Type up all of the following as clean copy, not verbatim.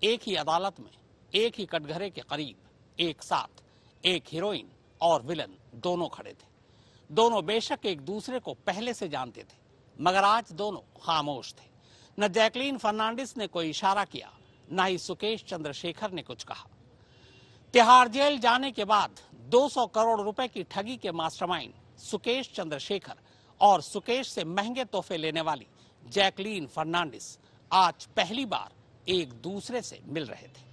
एक ही अदालत में एक ही कटघरे के करीब एक साथ एक हीरोइन और विलन दोनों खड़े थे। दोनों बेशक एक दूसरे को पहले से जानते थे, मगर आज दोनों खामोश थे। न जैकलीन फर्नांडिस ने कोई इशारा किया, न ही सुकेश चंद्रशेखर ने कुछ कहा। तिहाड़ जेल जाने के बाद 200 करोड़ रुपए की ठगी के मास्टरमाइंड सुकेश चंद्रशेखर और सुकेश से महंगे तोहफे लेने वाली जैकलीन फर्नांडिस आज पहली बार एक दूसरे से मिल रहे थे।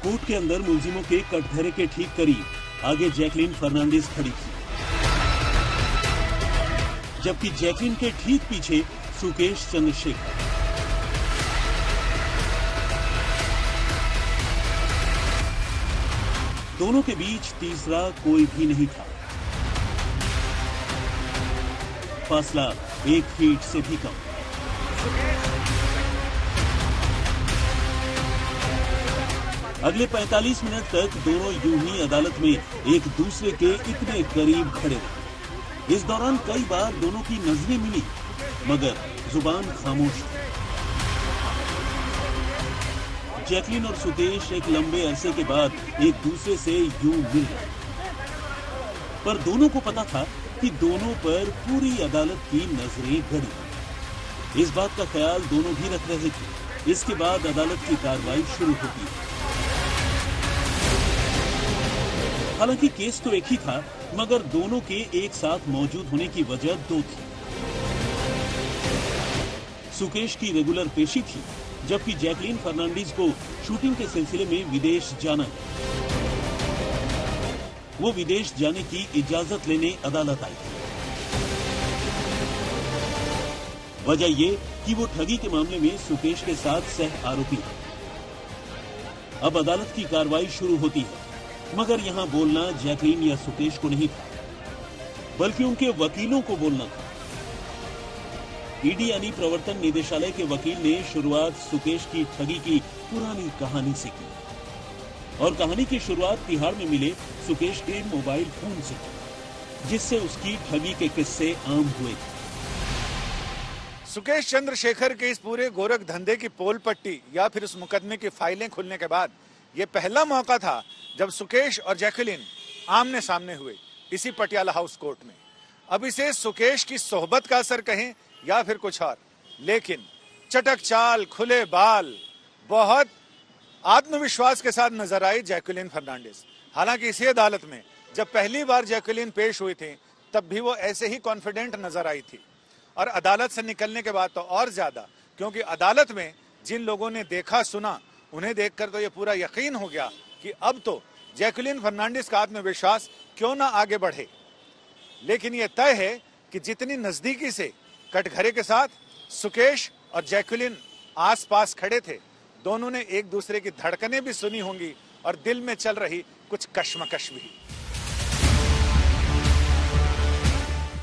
कोर्ट के अंदर मुलजिमों के कटघरे के ठीक करीब आगे जैकलीन फर्नांडिस खड़ी थी, जबकि जैकलीन के ठीक पीछे सुकेश चंद्रशेखर। दोनों के बीच तीसरा कोई भी नहीं था। फासला 1 फीट से भी कम। अगले 45 मिनट तक दोनों यूं ही अदालत में एक दूसरे के इतने करीब खड़े रहे। इस दौरान कई बार दोनों की नजरें मिली, मगर जुबान खामोश थी। जैकलीन और सुकेश एक लंबे अरसे के बाद एक दूसरे से यूं मिल गए, पर दोनों को पता था कि दोनों पर पूरी अदालत की नजरें गड़ी। इस बात का ख्याल दोनों भी रख रहे थे। इसके बाद अदालत की कार्रवाई शुरू होती है। हालांकि केस तो एक ही था, मगर दोनों के एक साथ मौजूद होने की वजह 2 थी। सुकेश की रेगुलर पेशी थी, जबकि जैकलीन फर्नांडिस को शूटिंग के सिलसिले में विदेश जाना है। वो विदेश जाने की इजाजत लेने अदालत आई थी। वजह ये कि वो ठगी के मामले में सुकेश के साथ सह आरोपी है। अब अदालत की कार्रवाई शुरू होती है, मगर यहां बोलना जैकलीन या सुकेश को नहीं था, बल्कि उनके वकीलों को बोलना था। ईडी यानी प्रवर्तन निदेशालय के वकील ने शुरुआत सुकेश की ठगी की पुरानी कहानी से की, और कहानी की शुरुआत तिहाड़ में मिले सुकेश के मोबाइल फोन से, जिससे उसकी ठगी के किस्से आम हुए। सुकेश चंद्रशेखर के इस पूरे गोरख धंधे की पोल पट्टी या फिर उस मुकदमे की फाइलें खुलने के बाद ये पहला मौका था जब सुकेश और जैकलीन आमने सामने हुए इसी पटियाला हाउस कोर्ट में। अब इसे सुकेश की सोहबत का असर कहें या फिर कुछ और, लेकिन चटक चाल, खुले बाल, बहुत आत्मविश्वास के साथ नजर आई जैकलीन फर्नांडिस। हालांकि इसी अदालत में जब पहली बार जैकलीन पेश हुई थी, तब भी वो ऐसे ही कॉन्फिडेंट नजर आई थी, और अदालत से निकलने के बाद तो और ज्यादा, क्योंकि अदालत में जिन लोगों ने देखा सुना, उन्हें देखकर तो ये पूरा यकीन हो गया कि अब तो जैकलीन फर्नांडिस का आत्मविश्वास क्यों ना आगे बढ़े। लेकिन यह तय है कि जितनी नजदीकी से कटघरे के साथ सुकेश और जैकलीन आसपास खड़े थे, दोनों ने एक दूसरे की धड़कनें भी सुनी होंगी और दिल में चल रही कुछ कश्मकश भी।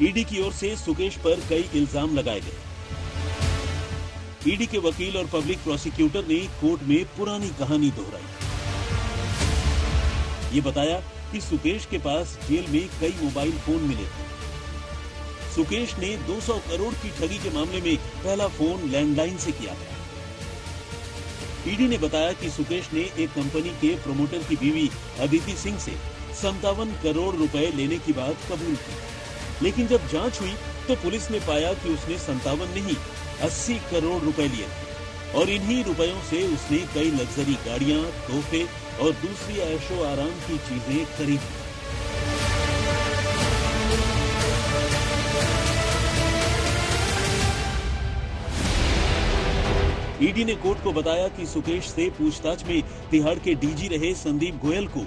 ईडी की ओर से सुकेश पर कई इल्जाम लगाए गए। ईडी के वकील और पब्लिक प्रोसिक्यूटर ने कोर्ट में पुरानी कहानी दोहराई। ये बताया कि सुकेश के पास जेल में कई मोबाइल फोन मिले थे। सुकेश ने 200 करोड़ की ठगी के मामले में पहला फोन लैंडलाइन से किया था। ईडी ने बताया कि सुकेश ने एक कंपनी के प्रमोटर की बीवी अदिति सिंह से 57 करोड़ रुपए लेने की बात कबूल की, लेकिन जब जांच हुई तो पुलिस ने पाया कि उसने 57 नहीं 80 करोड़ रुपए लिए थे, और इन्हीं रुपयों से उसने कई लग्जरी गाड़ियां, तोहफे और दूसरी ऐशो आराम की चीजें खरीदी। ईडी ने कोर्ट को बताया कि सुकेश से पूछताछ में तिहाड़ के डीजी रहे संदीप गोयल को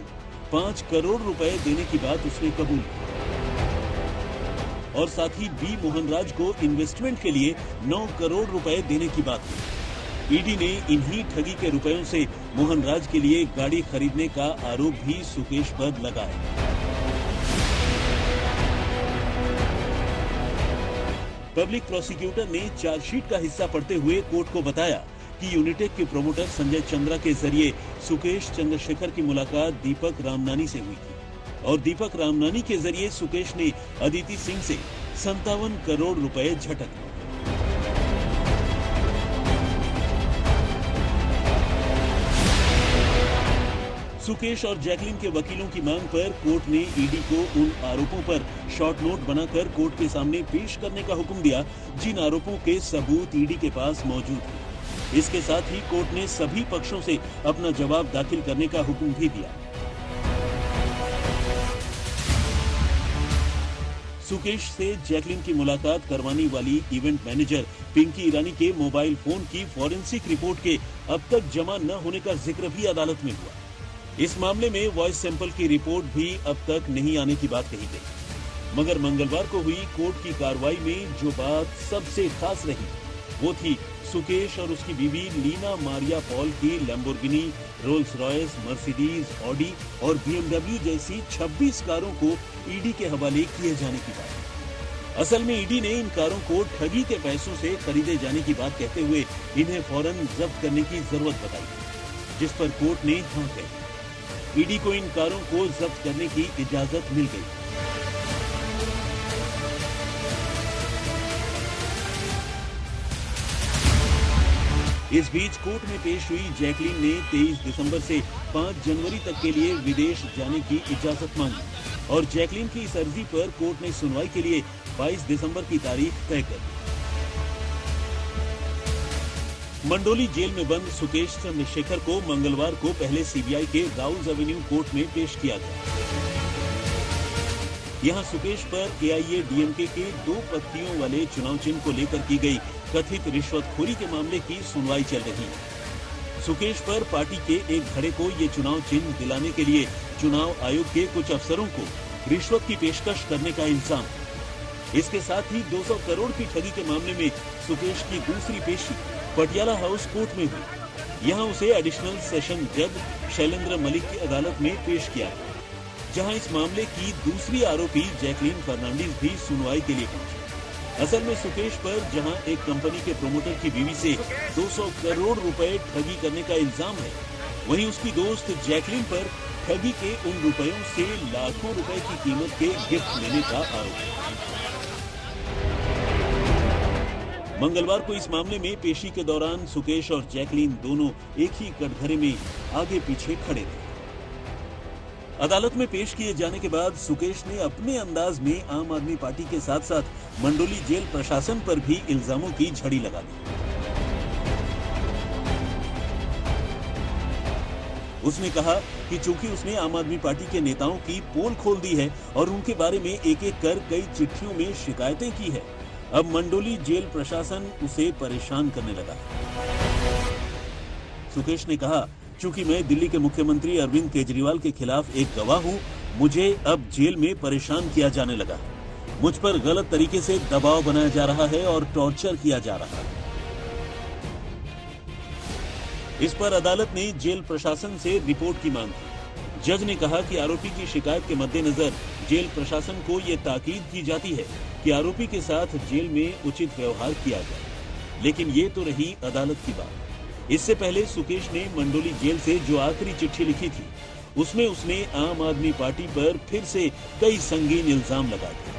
5 करोड़ रुपए देने की बात उसने कबूल की, और साथ ही बी मोहनराज को इन्वेस्टमेंट के लिए 9 करोड़ रुपए देने की बात की। ईडी ने इन्हीं ठगी के रुपयों से मोहनराज के लिए गाड़ी खरीदने का आरोप भी सुकेश पर लगाया। पब्लिक प्रोसिक्यूटर ने चार्जशीट का हिस्सा पढ़ते हुए कोर्ट को बताया कि यूनिटेक के प्रमोटर संजय चंद्रा के जरिए सुकेश चंद्रशेखर की मुलाकात दीपक रामनानी से हुई थी और दीपक रामनानी के जरिए सुकेश ने अदिति सिंह से 57 करोड़ रुपए झटक लिए। सुकेश और जैकलिन के वकीलों की मांग पर कोर्ट ने ईडी को उन आरोपों पर शॉर्ट नोट बनाकर कोर्ट के सामने पेश करने का हुक्म दिया जिन आरोपों के सबूत ईडी के पास मौजूद थे। इसके साथ ही कोर्ट ने सभी पक्षों से अपना जवाब दाखिल करने का हुक्म भी दिया। सुकेश से जैकलिन की मुलाकात करवाने वाली इवेंट मैनेजर पिंकी ईरानी के मोबाइल फोन की फॉरेंसिक रिपोर्ट के अब तक जमा न होने का जिक्र भी अदालत में हुआ। इस मामले में वॉइस सैंपल की रिपोर्ट भी अब तक नहीं आने की बात कही गई, मगर मंगलवार को हुई कोर्ट की कार्रवाई में जो बात सबसे खास रही वो थी सुकेश और उसकी बीवी लीना मारिया पॉल की Lamborghini, Rolls Royce, Mercedes, Audi और BMW जैसी 26 कारों को ईडी के हवाले किए जाने की बात। असल में ईडी ने इन कारों को ठगी के पैसों से खरीदे जाने की बात कहते हुए इन्हें फौरन जब्त करने की जरूरत बताई, जिस पर कोर्ट ने हाँ कही। ईडी को इन कारों को जब्त करने की इजाजत मिल गई। इस बीच कोर्ट में पेश हुई जैकलिन ने 23 दिसंबर से 5 जनवरी तक के लिए विदेश जाने की इजाजत मांगी और जैकलिन की इस अर्जी पर कोर्ट ने सुनवाई के लिए 22 दिसंबर की तारीख तय कर दी। मंडोली जेल में बंद सुकेश चंद्रशेखर को मंगलवार को पहले सीबीआई के राउल्स एवेन्यू कोर्ट में पेश किया गया। यहां सुकेश पर AIADMK के 2 पत्तियों वाले चुनाव चिन्ह को लेकर की गई कथित रिश्वतखोरी के मामले की सुनवाई चल रही है। सुकेश पर पार्टी के एक धड़े को ये चुनाव चिन्ह दिलाने के लिए चुनाव आयोग के कुछ अफसरों को रिश्वत की पेशकश करने का इल्जाम। इसके साथ ही 200 करोड़ की ठगी के मामले में सुकेश की दूसरी पेशी पटियाला हाउस कोर्ट में हुई। यहां उसे एडिशनल सेशन जज शैलेंद्र मलिक की अदालत में पेश किया गया, जहां इस मामले की दूसरी आरोपी जैकलिन फर्नांडीज भी सुनवाई के लिए पहुंची। असल में सुकेश पर जहां एक कंपनी के प्रमोटर की बीवी से 200 करोड़ रुपए ठगी करने का इल्जाम है, वहीं उसकी दोस्त जैकलिन पर ठगी के उन रुपयों से लाखों रुपए की कीमत के गिफ्ट लेने का आरोप है। मंगलवार को इस मामले में पेशी के दौरान सुकेश और जैकलिन दोनों एक ही कटघरे में आगे पीछे खड़े थे। अदालत में पेश किए जाने के बाद सुकेश ने अपने अंदाज में आम आदमी पार्टी के साथ साथ मंडोली जेल प्रशासन पर भी इल्जामों की झड़ी लगा दी। उसने कहा कि चूंकि उसने आम आदमी पार्टी के नेताओं की पोल खोल दी है और उनके बारे में एक एक कर कई चिट्ठियों में शिकायतें की है, अब मंडोली जेल प्रशासन उसे परेशान करने लगा। सुकेश ने कहा, चूंकि मैं दिल्ली के मुख्यमंत्री अरविंद केजरीवाल के खिलाफ एक गवाह हूं, मुझे अब जेल में परेशान किया जाने लगा। मुझ पर गलत तरीके से दबाव बनाया जा रहा है और टॉर्चर किया जा रहा है। इस पर अदालत ने जेल प्रशासन से रिपोर्ट की मांग की। जज ने कहा कि आरोपी की शिकायत के मद्देनजर जेल प्रशासन को ये ताकीद की जाती है कि आरोपी के साथ जेल में उचित व्यवहार किया जाए। लेकिन ये तो रही अदालत की बात। इससे पहले सुकेश ने मंडोली जेल से जो आखिरी चिट्ठी लिखी थी, उसमें उसने आम आदमी पार्टी पर फिर से कई संगीन इल्जाम लगाए।